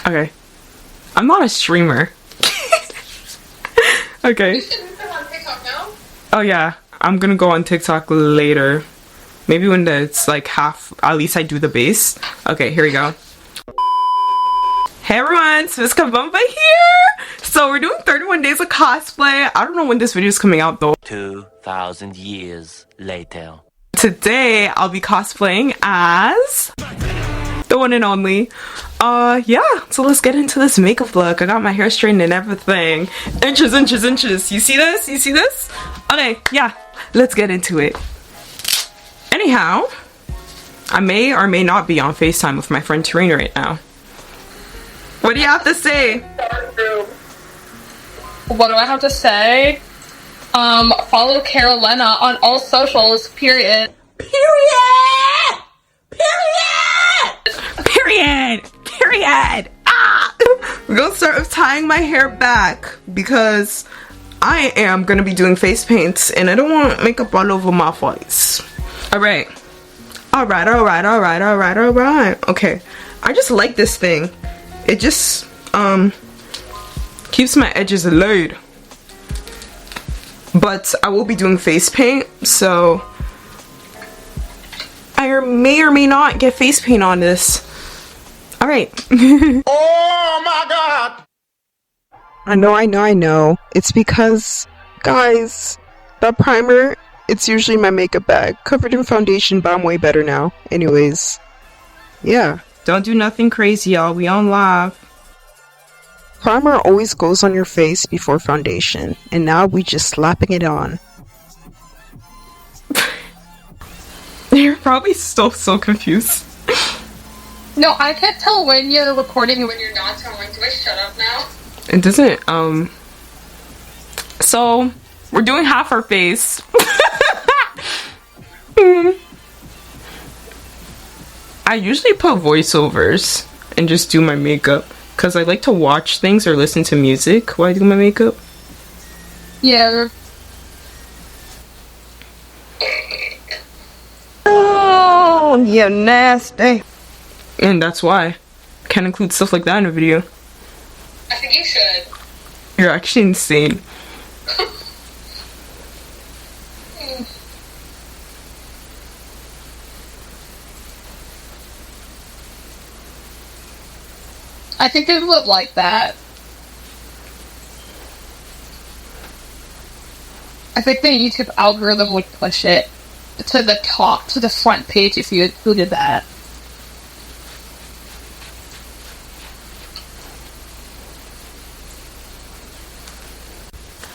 Okay. I'm not a streamer. Okay. You should go on TikTok now. Oh yeah. I'm gonna go on TikTok later. Maybe when it's like half, at least I do the base. Okay, here we go. Hey everyone, Sviska Bumba here! So we're doing 31 days of cosplay. I don't know when this video is coming out though. 2,000 years later. Today, I'll be cosplaying as the one and only. Yeah, so let's get into this makeup look. I got my hair straightened and everything. Inches, inches, inches. You see this? You see this? Okay, yeah, let's get into it. Anyhow, I may or may not be on FaceTime with my friend Tarina right now. What do you have to say? What do I have to say? Follow Carolina on all socials, period. Period! Period! Period! Period! Ah! We're gonna start with tying my hair back because I am gonna be doing face paints and I don't want makeup all over my face. Alright. Alright, alright, alright, alright, alright. Okay. I just like this thing. It just keeps my edges laid. But I will be doing face paint, so I may or may not get face paint on this. Alright. Oh my god! I know. It's because, guys, that primer, it's usually my makeup bag. Covered in foundation, but I'm way better now. Anyways, yeah. Don't do nothing crazy, y'all. We on live. Primer always goes on your face before foundation, and now we just slapping it on. You're probably still so confused. No, I can't tell when you're recording and when you're not, so I'm like, do I shut up now? It doesn't, so, we're doing half our face. I usually put voiceovers and just do my makeup because I like to watch things or listen to music while I do my makeup. Yeah. Oh, you nasty. And that's why. Can't include stuff like that in a video. I think you should. You're actually insane. I think they would like that. I think the YouTube algorithm would push it to the top, to the front page if you included that.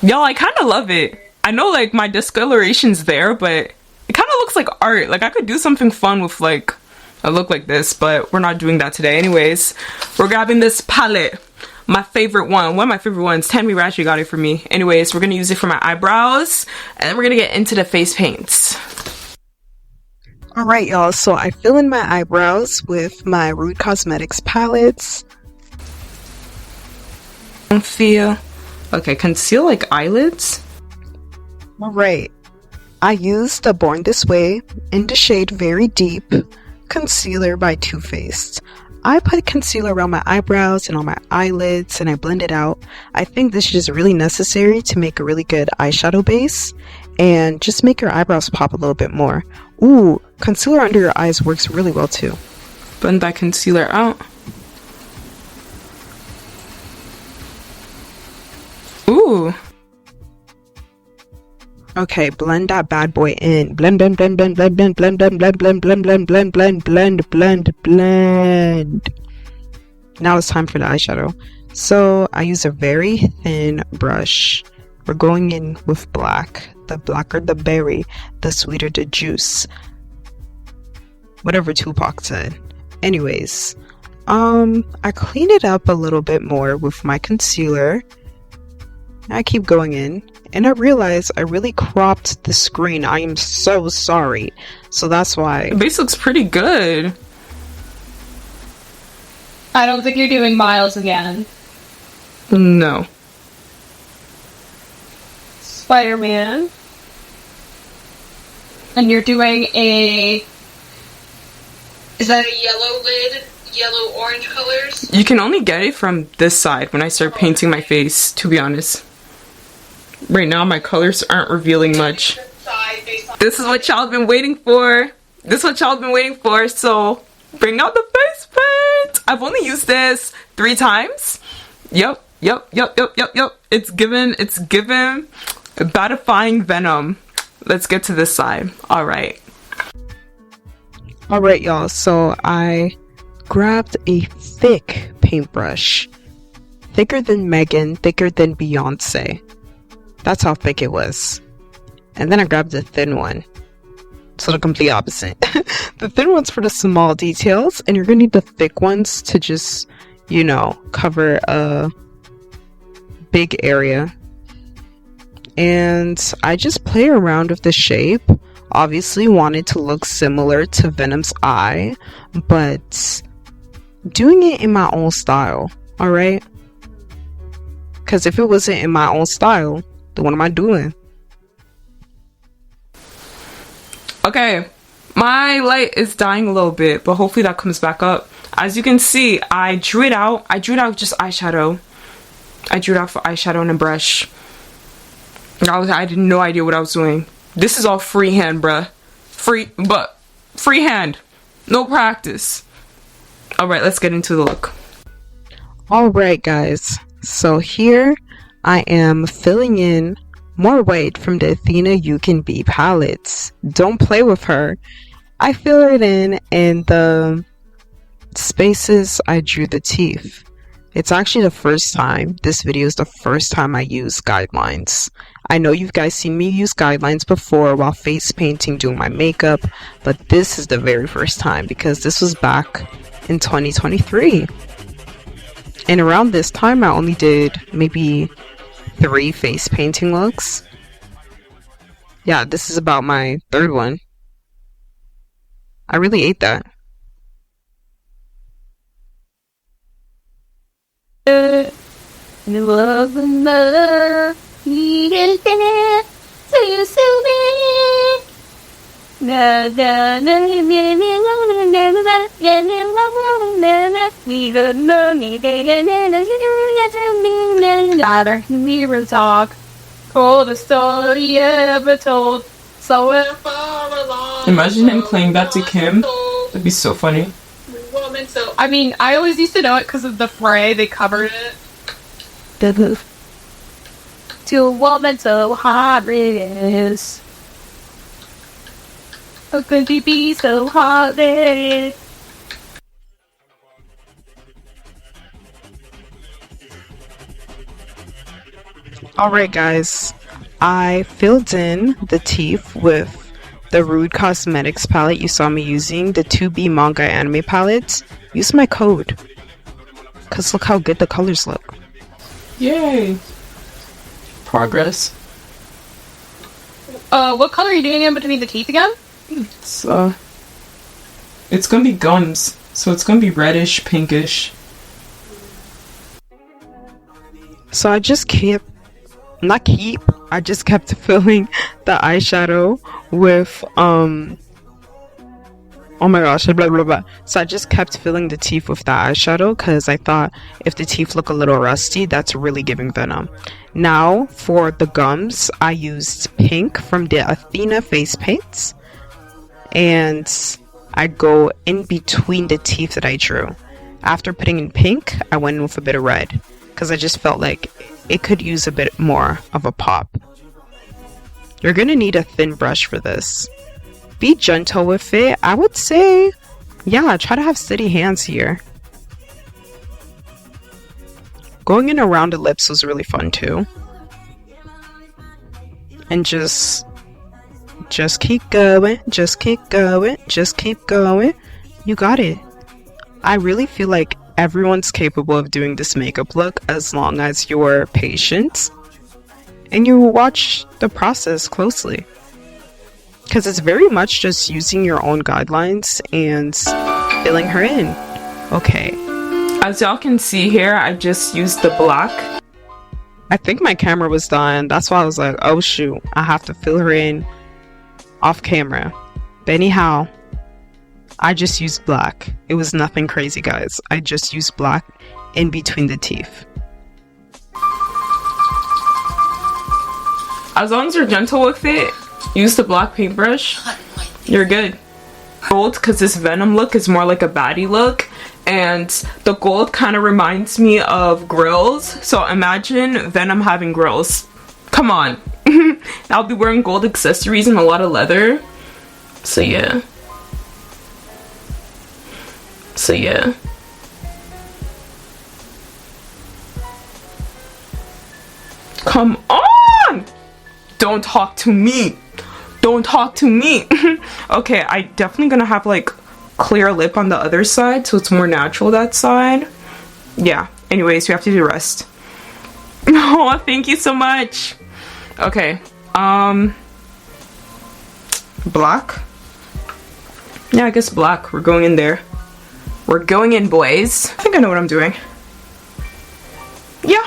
Y'all, I kind of love it. I know like my discoloration's there, but it kind of looks like art. Like I could do something fun with like a look like this, but we're not doing that today. Anyways, we're grabbing this palette. My favorite one of my favorite ones. Tammy Ratchet got it for me. Anyways, we're gonna use it for my eyebrows, and then we're gonna get into the face paints. Alright, y'all, so I fill in my eyebrows with my Rude Cosmetics palettes. Okay, conceal like eyelids. Alright, I used the Born This Way in the shade Very Deep concealer by Too Faced. I put concealer around my eyebrows and on my eyelids and I blend it out. I think this is really necessary to make a really good eyeshadow base and just make your eyebrows pop a little bit more. Ooh, concealer under your eyes works really well too. Blend that concealer out. Ooh. Okay, blend that bad boy in. Blend, blend, blend, blend, blend, blend, blend, blend, blend, blend, blend, blend, blend, blend, blend, blend, blend. Now it's time for the eyeshadow. So I use a very thin brush. We're going in with black. The blacker the berry, the sweeter the juice. Whatever Tupac said. Anyways, I clean it up a little bit more with my concealer. I keep going in, and I realize I really cropped the screen. I am so sorry. So that's why. The base looks pretty good. I don't think you're doing Miles again. No. Spider-Man. And you're doing a... Is that a yellow lid? Yellow-orange colors? You can only get it from this side when I start painting my face, to be honest. Right now, my colors aren't revealing much. This is what y'all have been waiting for. So bring out the face paint. I've only used this 3 times. Yep. It's given battifying venom. Let's get to this side. Alright, y'all. So I grabbed a thick paintbrush. Thicker than Megan, thicker than Beyonce. That's how thick it was. And then I grabbed a thin one. So the complete opposite. The thin one's for the small details, and you're gonna need the thick ones to just, you know, cover a big area. And I just play around with the shape. Obviously wanted to look similar to Venom's eye, but doing it in my own style, alright? Because if it wasn't in my own style, then what am I doing? okay, my light is dying a little bit, but hopefully that comes back up. As you can see, I drew it out just eyeshadow. I drew it out for eyeshadow and a brush. I had no idea what I was doing. This is all freehand, bruh. Freehand. No practice. Alright, let's get into the look. Alright, guys. So here I am filling in more white from the Athena Ucanbe palettes. Don't play with her. I fill it in the spaces I drew the teeth. It's actually the first time. This video is the first time I use guidelines. I know you guys seen me use guidelines before while face painting, doing my makeup, but this is the very first time because this was back in 2023. And around this time, I only did maybe 3 face painting looks. Yeah, this is about my 3rd one. I really ate that. Talk. Told the story ever told. So Imagine him playing that to Kim. That'd be so funny. I mean, I always used to know it because of the fray. They covered it. To a woman so heartless. How could she be so heartless? Alright guys, I filled in the teeth with the Rude Cosmetics palette you saw me using, the 2B manga anime palette. Use my code, cause look how good the colors look. Yay! Progress. What color are you doing in between the teeth again? It's gonna be gums, so it's gonna be reddish, pinkish. So I just kept filling the eyeshadow with oh my gosh, blah blah blah. So I just kept filling the teeth with the eyeshadow because I thought if the teeth look a little rusty, that's really giving Venom. Now for the gums, I used pink from the Athena Facepaint, and I go in between the teeth that I drew. After putting in pink, I went in with a bit of red because I just felt like it could use a bit more of a pop. You're gonna need a thin brush for this. Be gentle with it. I would say, yeah, try to have steady hands here. Going in around the lips was really fun too. And just keep going, just keep going, just keep going. You got it. I really feel like everyone's capable of doing this makeup look as long as you're patient and you watch the process closely. Because it's very much just using your own guidelines and filling her in. Okay. As y'all can see here, I just used the black I think my camera was done. That's why I was like, oh shoot, I have to fill her in off camera. But anyhow, I just used black. It was nothing crazy, guys. I just used black in between the teeth. As long as you're gentle with it, use the black paintbrush, you're good. Gold, because this Venom look is more like a baddie look, and the gold kind of reminds me of grills. So imagine Venom having grills. Come on. I'll be wearing gold accessories and a lot of leather. So yeah. Come on! Don't talk to me. Don't talk to me. Okay, I definitely gonna have like clear lip on the other side so it's more natural that side. Yeah, anyways, we have to do the rest. Oh, thank you so much. Okay, black. Yeah, I guess black. We're going in there. We're going in, boys. I think I know what I'm doing. Yeah.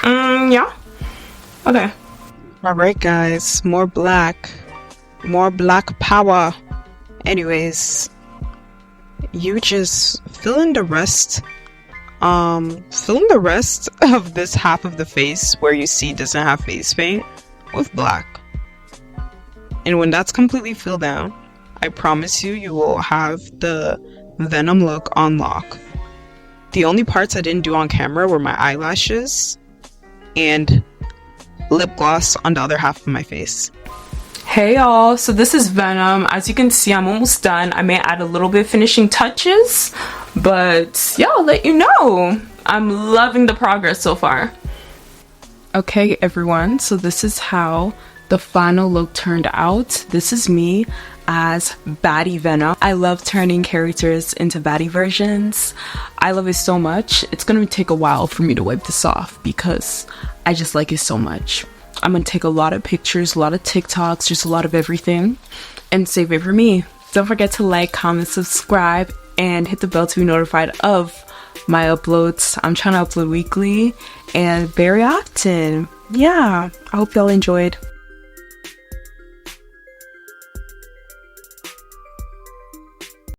Yeah. Okay. Alright guys, more black power. Anyways, you just fill in the rest of this half of the face where you see doesn't have face paint with black. And when that's completely filled out, I promise you will have the Venom look on lock. The only parts I didn't do on camera were my eyelashes and lip gloss on the other half of my face. Hey y'all, so this is Venom. As you can see, I'm almost done. I may add a little bit finishing touches, but yeah, I'll let you know. I'm loving the progress so far. Okay everyone, so this is how the final look turned out. This is me as baddie Venom. I love turning characters into baddie versions. I love it so much. It's gonna take a while for me to wipe this off because I just like it so much. I'm gonna take a lot of pictures, a lot of TikToks, just a lot of everything, and save it for me. Don't forget to like, comment, subscribe, and hit the bell to be notified of my uploads. I'm trying to upload weekly and very often. Yeah, I hope y'all enjoyed.